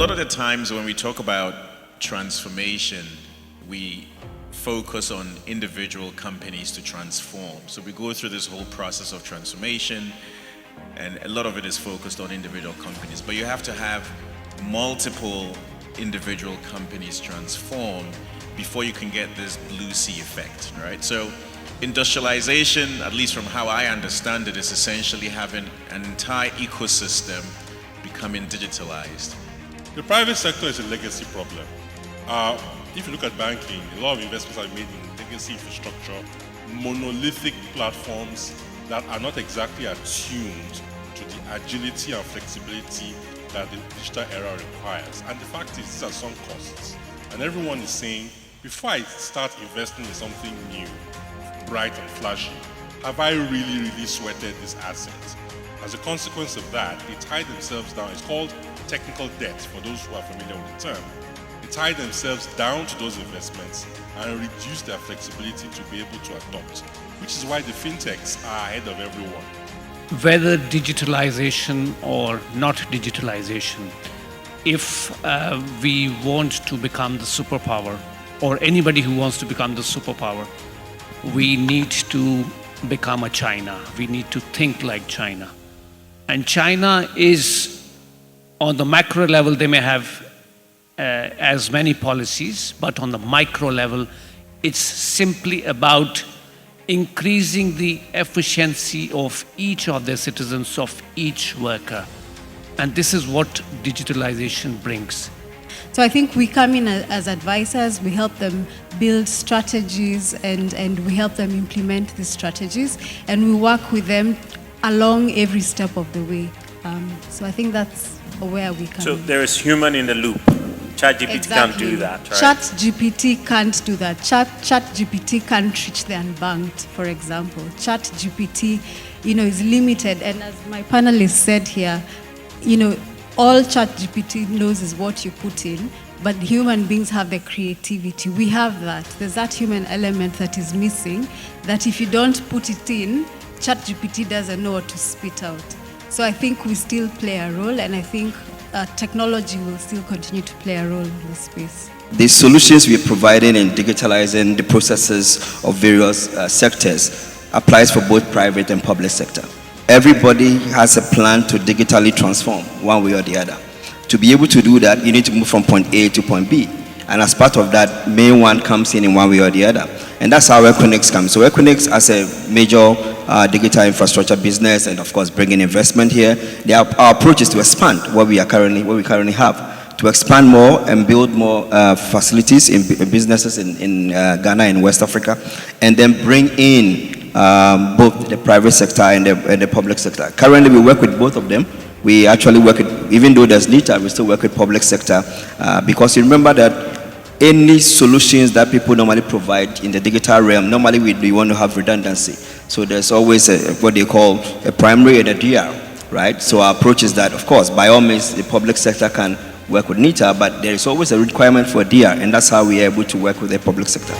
lot of the times when we talk about transformation, we focus on individual companies to transform. So we go through this whole process of transformation, and a lot of it is focused on individual companies. But you have to have multiple individual companies transform before you can get this blue sea effect, right? So industrialization, at least from how I understand it, is essentially having an entire ecosystem becoming digitalized. The private sector is a legacy problem. If you look at banking, a lot of investments are made in legacy infrastructure, monolithic platforms that are not exactly attuned to the agility and flexibility that the digital era requires. And the fact is, these are some costs. And everyone is saying, before I start investing in something new, bright and flashy, have I really sweated this asset? As a consequence of that, they tie themselves down. It's called technical debt, for those who are familiar with the term. They tie themselves down to those investments and reduce their flexibility to be able to adopt, which is why the fintechs are ahead of everyone. Whether digitalization or not digitalization, if we want to become the superpower, or anybody who wants to become the superpower, we need to become a China. We need to think like China. And China is, on the macro level, they may have as many policies, but on the micro level, it's simply about increasing the efficiency of each of their citizens, of each worker. And this is what digitalization brings. So I think we come in as advisors, we help them build strategies and we help them implement these strategies, and we work with them along every step of the way. So I think that's where we come So in. there is human in the loop. ChatGPT can't do that, right? ChatGPT can't do that. ChatGPT can't reach the unbanked, for example. ChatGPT, is limited. And as my panelists said here, all ChatGPT knows is what you put in, but human beings have the creativity. We have that. There's that human element that is missing, that if you don't put it in, ChatGPT doesn't know what to spit out. So I think we still play a role, and I think technology will still continue to play a role in this space. The solutions we are providing in digitalizing the processes of various sectors applies for both private and public sector. Everybody has a plan to digitally transform one way or the other. To be able to do that, you need to move from point A to point B. And as part of that, main one comes in one way or the other. And that's how Equinix comes. So Equinix, as a major digital infrastructure business, and of course bringing investment here, our approach is to expand what we currently have, to expand more and build more facilities in businesses in Ghana and West Africa, and then bring in both the private sector and the public sector. Currently, we work with both of them. We actually work with, even though there's NITA, we still work with public sector because you remember that any solutions that people normally provide in the digital realm, normally we want to have redundancy. So there's always what they call a primary and a DR, right? So our approach is that, of course, by all means, the public sector can work with NITA, but there is always a requirement for a DR, and that's how we are able to work with the public sector.